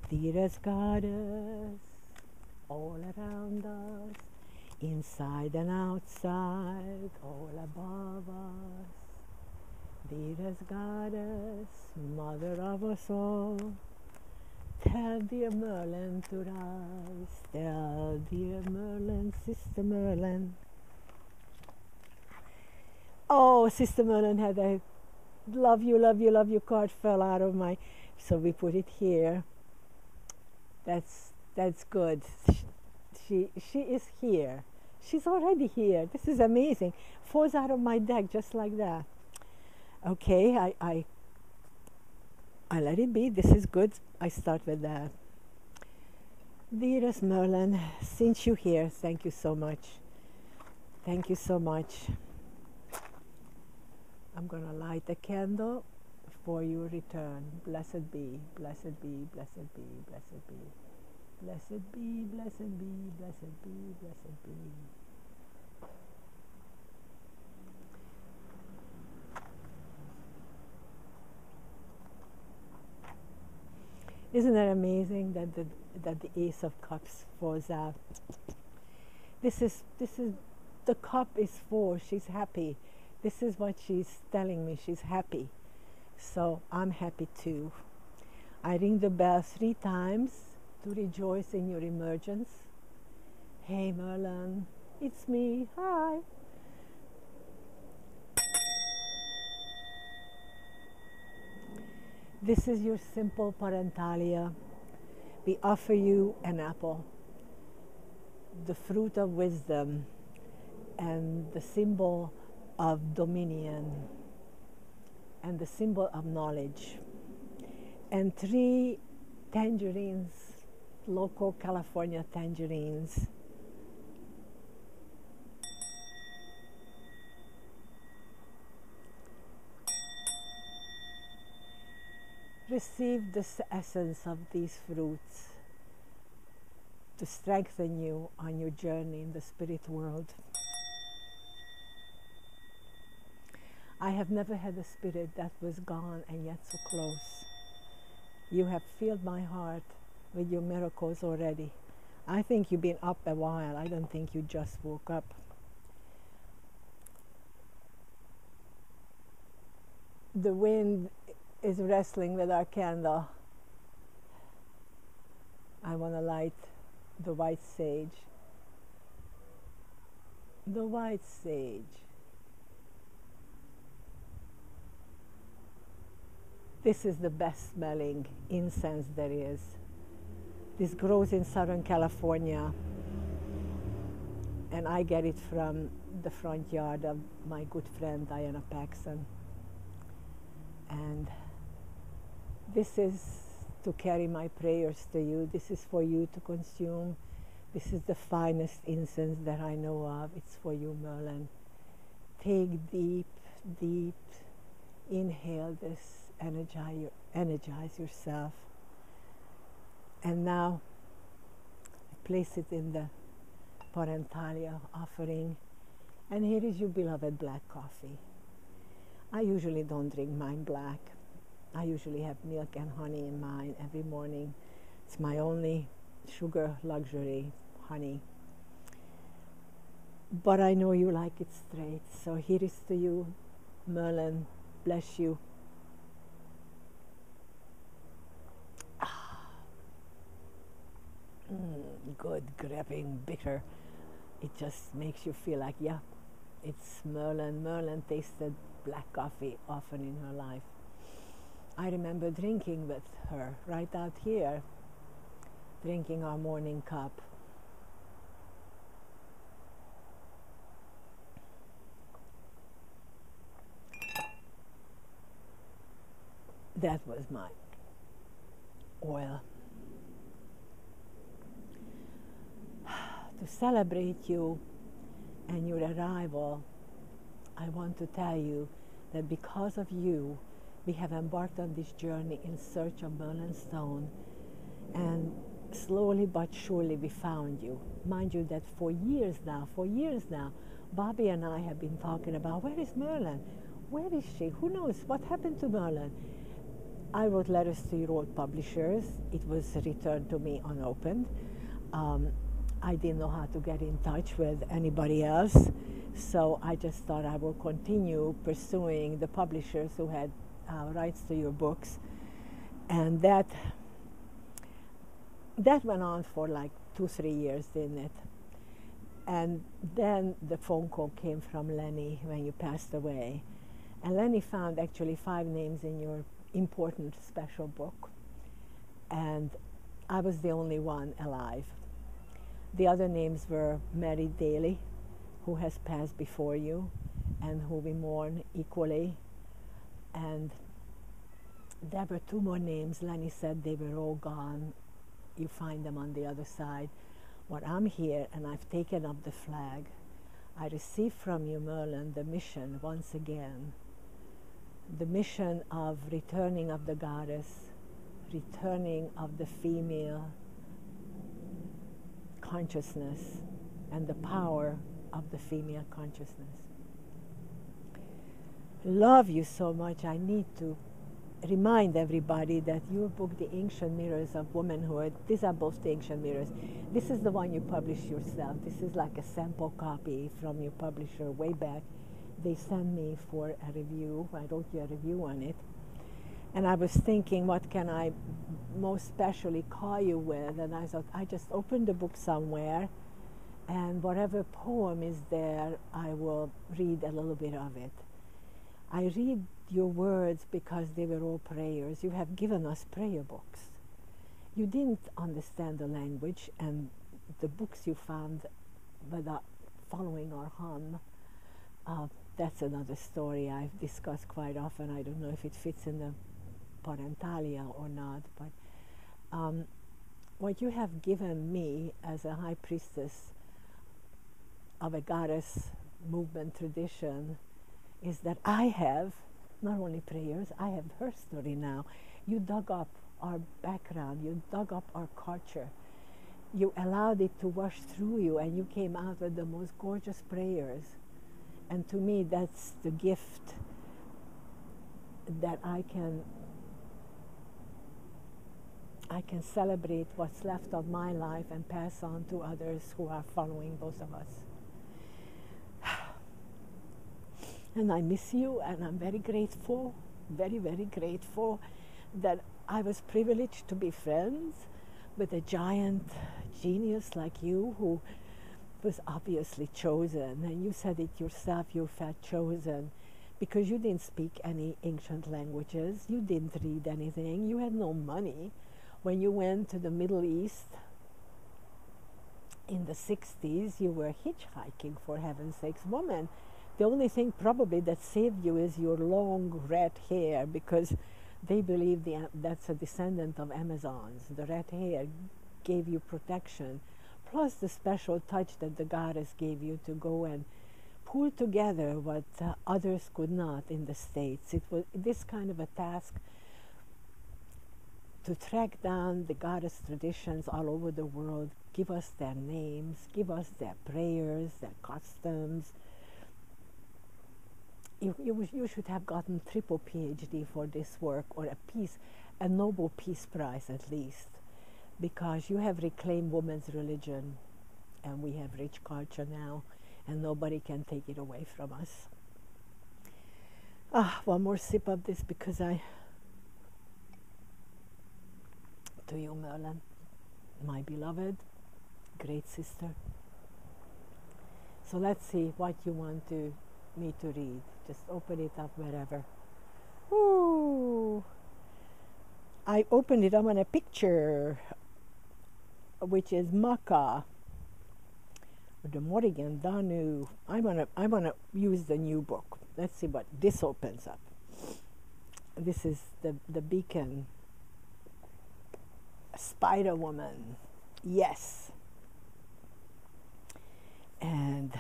Dearest Goddess, all around us, inside and outside, all above us. Dearest Goddess, Mother of us all, tell dear Merlin to rise, tell dear Merlin, Sister Merlin. Oh, Sister Merlin had a love you, love you, love you card fell out of my, so we put it here. That's good. She is here. She's already here. This is amazing. Falls out of my deck just like that. Okay, I let it be. This is good. I start with that. Dearest Merlin, since you're here, thank you so much. Thank you so much. I'm going to light a candle for your return. Blessed be, blessed be, blessed be, blessed be. Blessed be, blessed be, blessed be, blessed be. Isn't that amazing that the Ace of Cups falls out? This is the cup is for. She's happy. This is what she's telling me. She's happy. So I'm happy too. I ring the bell 3 times to rejoice in your emergence. Hey Merlin, it's me. Hi. This is your simple parentalia. We offer you an apple, the fruit of wisdom, and the symbol of dominion, and the symbol of knowledge, and 3 tangerines, local California tangerines. Receive the essence of these fruits to strengthen you on your journey in the spirit world. I have never had a spirit that was gone and yet so close. You have filled my heart with your miracles already. I think you've been up a while. I don't think you just woke up. The wind is wrestling with our candle. I want to light the white sage. The white sage. This is the best smelling incense there is. This grows in Southern California, and I get it from the front yard of my good friend Diana Paxson. And this is to carry my prayers to you. This is for you to consume. This is the finest incense that I know of. It's for you, Merlin. Take deep, deep, inhale this. Energize yourself. And now place it in the parentalia offering. And here is your beloved black coffee. I usually don't drink mine black. I usually have milk and honey in mine every morning. It's my only sugar luxury, honey. But I know you like it straight. So here is to you, Merlin. Bless you. Good, grabbing, bitter. It just makes you feel like, yeah, it's Merlin. Merlin tasted black coffee often in her life. I remember drinking with her right out here, drinking our morning cup. That was my oil. To celebrate you and your arrival, I want to tell you that because of you, we have embarked on this journey in search of Merlin Stone, and slowly but surely we found you. Mind you that for years now, Bobby and I have been talking about, where is Merlin? Where is she? Who knows what happened to Merlin? I wrote letters to your old publishers. It was returned to me unopened. I didn't know how to get in touch with anybody else, so I just thought I will continue pursuing the publishers who had rights to your books. And that went on for like 2-3 years, didn't it? And then the phone call came from Lenny when you passed away. And Lenny found actually 5 names in your important special book. And I was the only one alive. The other names were Mary Daly, who has passed before you and who we mourn equally. And there were 2 more names. Lenny said they were all gone. You find them on the other side. Well, I'm here and I've taken up the flag. I received from you, Merlin, the mission once again. The mission of returning of the goddess, returning of the female consciousness and the power of the female consciousness. Love you so much. I need to remind everybody that your book, The Ancient Mirrors of Womanhood, these are both the Ancient Mirrors. This is the one you published yourself. This is like a sample copy from your publisher way back. They sent me for a review. I wrote you a review on it. And I was thinking, what can I most specially call you with? And I thought, I just opened the book somewhere, and whatever poem is there, I will read a little bit of it. I read your words because they were all prayers. You have given us prayer books. You didn't understand the language, and the books you found without following our hum, that's another story I've discussed quite often. I don't know if it fits in the parentalia or not, but what you have given me as a high priestess of a goddess movement tradition is that I have not only prayers, I have her story now. You dug up our background, you dug up our culture, you allowed it to wash through you, and you came out with the most gorgeous prayers. And to me, that's the gift that I can celebrate what's left of my life and pass on to others who are following both of us. And I miss you, and I'm very grateful, very, very grateful that I was privileged to be friends with a giant genius like you who was obviously chosen. And you said it yourself, you felt chosen because you didn't speak any ancient languages, you didn't read anything, you had no money. When you went to the Middle East in the 60s, you were hitchhiking, for heaven's sakes, woman. The only thing probably that saved you is your long red hair, because they believe that's a descendant of Amazons. The red hair gave you protection, plus the special touch that the goddess gave you to go and pull together what others could not in the States. It was this kind of a task to track down the goddess traditions all over the world, give us their names, give us their prayers, their customs. You should have gotten triple PhD for this work, or a Nobel Peace Prize at least, because you have reclaimed women's religion, and we have rich culture now, and nobody can take it away from us. One more sip of this, because to you, Merlin, my beloved, great sister. So let's see what you want me to read. Just open it up wherever. Ooh. I opened it up on a picture, which is Maca, the Morrigan Danu. I wanna use the new book. Let's see what this opens up. This is the beacon. Spider Woman. Yes. And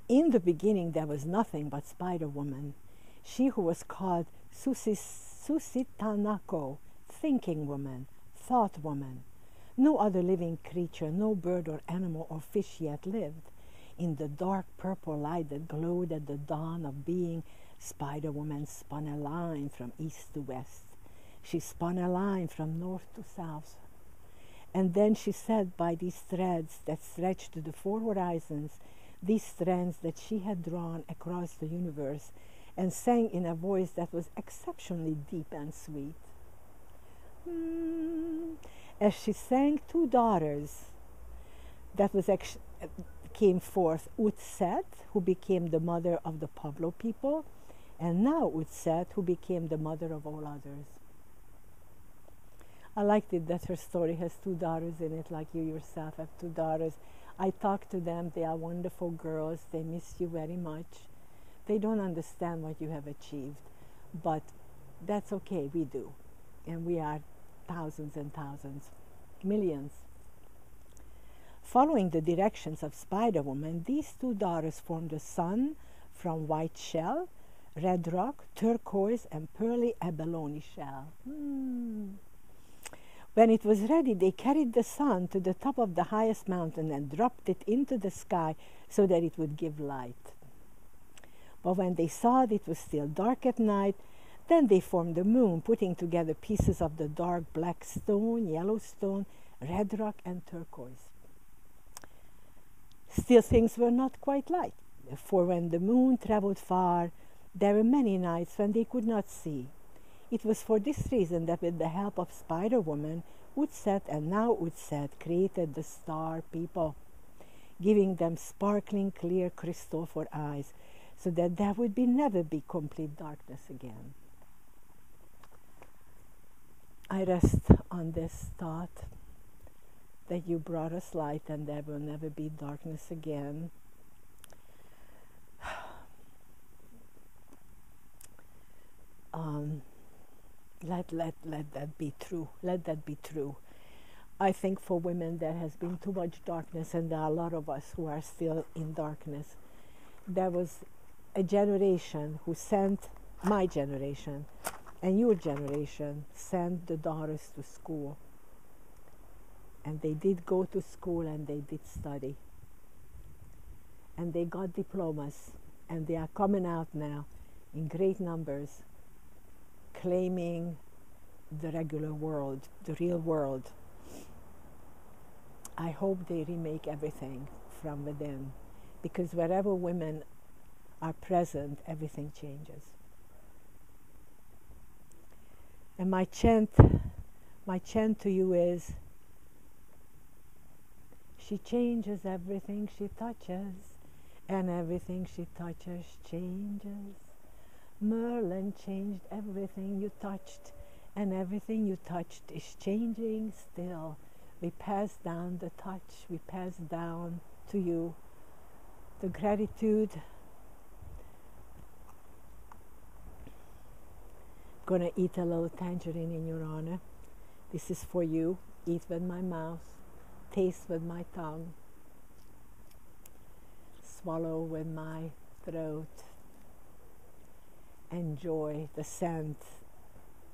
in the beginning there was nothing but Spider Woman, she who was called Susitanako, thinking woman, thought woman. No other living creature, no bird or animal or fish yet lived. In the dark purple light that glowed at the dawn of being, Spider-Woman spun a line from east to west. She spun a line from north to south. And then she sat by these threads that stretched to the four horizons, these strands that she had drawn across the universe, and sang in a voice that was exceptionally deep and sweet. As she sang, two daughters that came forth, Utset, who became the mother of the Pablo people, and now Utset, who became the mother of all others. I liked it that her story has two daughters in it, like you yourself have two daughters. I talk to them. They are wonderful girls. They miss you very much. They don't understand what you have achieved, but that's okay. We do. And we are thousands and thousands, millions. Following the directions of Spider-Woman, these two daughters formed a sun from white shell, red rock, turquoise, and pearly abalone shell. When it was ready, they carried the sun to the top of the highest mountain and dropped it into the sky so that it would give light. But when they saw it was still dark at night, then they formed the moon, putting together pieces of the dark black stone, yellow stone, red rock, and turquoise. Still, things were not quite light, for when the moon traveled far, there were many nights when they could not see. It was for this reason that with the help of Spider-Woman, Utset and now Utset created the star people, giving them sparkling clear crystal for eyes, so that there would never be complete darkness again. I rest on this thought that you brought us light and there will never be darkness again. Let that be true. Let that be true. I think for women there has been too much darkness, and there are a lot of us who are still in darkness. There was a generation who sent, my generation and your generation, sent the daughters to school. And they did go to school and they did study. And they got diplomas, and they are coming out now in great numbers, claiming the regular world, the real world. I hope they remake everything from within, because wherever women are present, everything changes. And my chant to you is, she changes everything she touches, and everything she touches changes. Merlin changed everything you touched, and everything you touched is changing still. We pass down the touch, we pass down to you the gratitude. Gonna eat a little tangerine in your honor. This is for you. Eat with my mouth, taste with my tongue, swallow with my throat. Enjoy the scent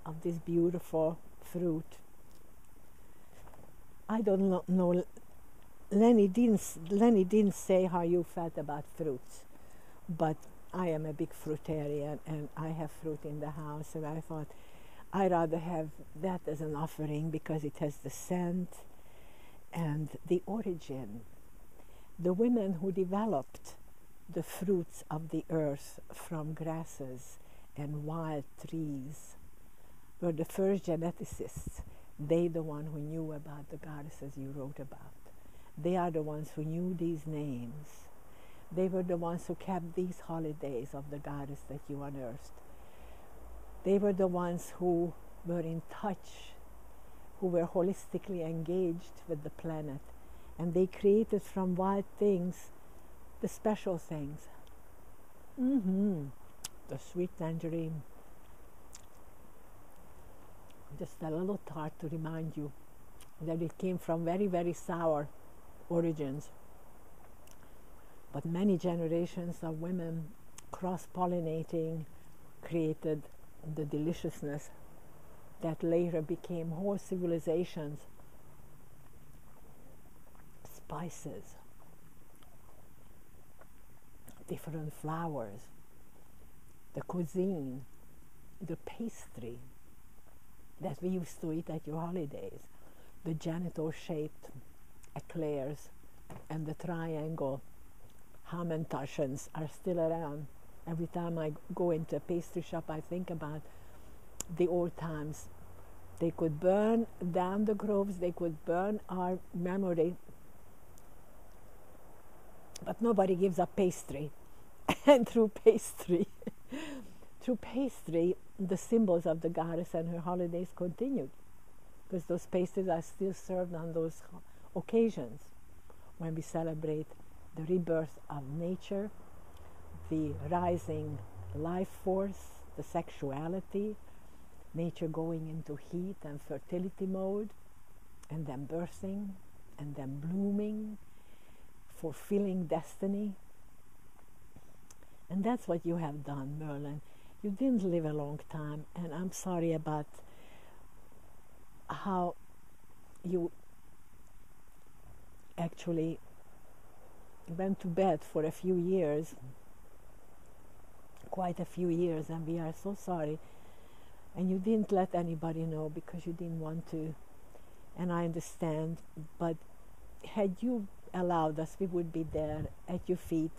of this beautiful fruit. I don't know, Lenny didn't say how you felt about fruits, but I am a big fruitarian and I have fruit in the house, and I thought I'd rather have that as an offering because it has the scent and the origin. The women who developed the fruits of the earth from grasses and wild trees were the first geneticists. They the one who knew about the goddesses you wrote about. They are the ones who knew these names. They were the ones who kept these holidays of the goddess that you unearthed. They were the ones who were in touch, who were holistically engaged with the planet, and they created from wild things the special things. The sweet tangerine. Just a little tart to remind you that it came from very, very sour origins. But many generations of women cross-pollinating created the deliciousness that later became whole civilizations. Spices, different flowers, the cuisine, the pastry that we used to eat at your holidays, the janitor-shaped eclairs and the triangle Hammentaschens are still around. Every time I go into a pastry shop, I think about the old times. They could burn down the groves, they could burn our memory, but nobody gives up pastry. And through pastry, the symbols of the goddess and her holidays continued, because those pastries are still served on those occasions when we celebrate the rebirth of nature, the rising life force, the sexuality, nature going into heat and fertility mode, and then birthing, and then blooming, fulfilling destiny. And that's what you have done, Merlin. You didn't live a long time, and I'm sorry about how you actually went to bed for a few years, quite a few years, and we are so sorry. And you didn't let anybody know because you didn't want to, and I understand, but had you allowed us, we would be there at your feet.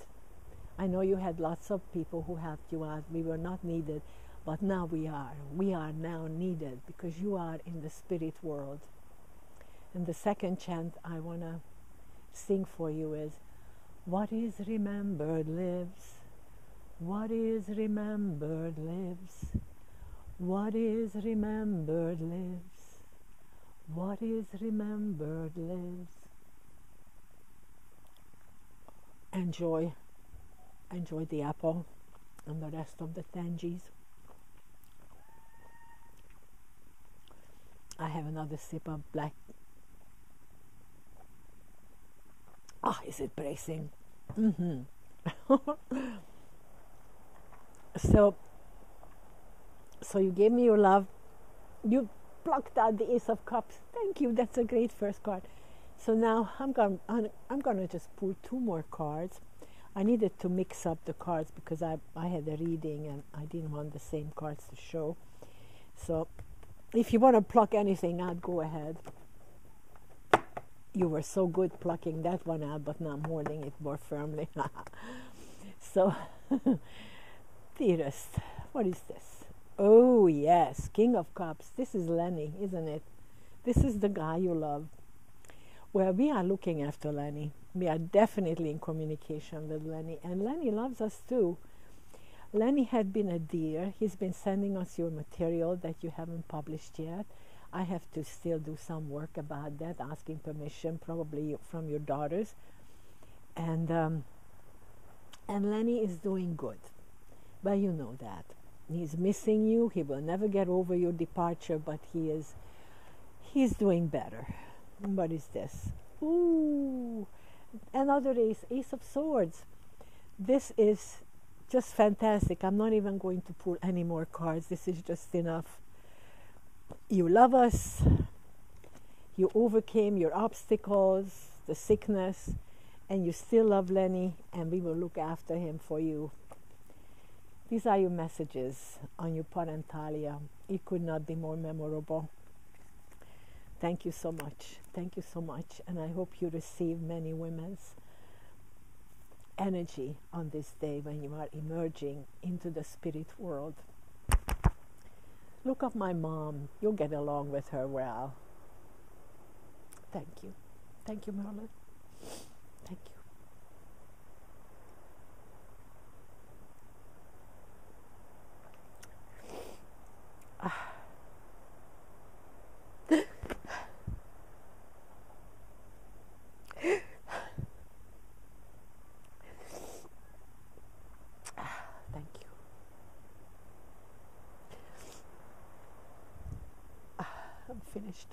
I know you had lots of people who helped you out. We were not needed, but now we are. We are now needed because you are in the spirit world. And the second chant I want to sing for you is, what is remembered lives. What is remembered lives. What is remembered lives. What is remembered lives. Enjoy the apple and the rest of the tangies. I have another sip of black. Ah, is it bracing? So you gave me your love. You plucked out the Ace of Cups. Thank you. That's a great first card. So now I'm gonna just pull two more cards. I needed to mix up the cards because I had a reading and I didn't want the same cards to show. So if you want to pluck anything out, go ahead. You were so good plucking that one out, but now I'm holding it more firmly. So, dearest, what is this? Oh yes, King of Cups. This is Lenny, isn't it? This is the guy you love. Well, we are looking after Lenny. We are definitely in communication with Lenny, and Lenny loves us too. Lenny had been a dear. He's been sending us your material that you haven't published yet. I have to still do some work about that, asking permission, probably from your daughters. And Lenny is doing good. But you know that. He's missing you. He will never get over your departure, but he's doing better. What is this? Ooh, another Ace of Swords. This is just fantastic. I'm not even going to pull any more cards. This is just enough. You love us. You overcame your obstacles, the sickness, and you still love Lenny, and we will look after him for you. These are your messages on your parentalia. It could not be more memorable. Thank you so much. Thank you so much. And I hope you receive many women's energy on this day when you are emerging into the spirit world. Look up my mom. You'll get along with her well. Thank you. Thank you, Merlin. Thank you. Thank you. I'm finished.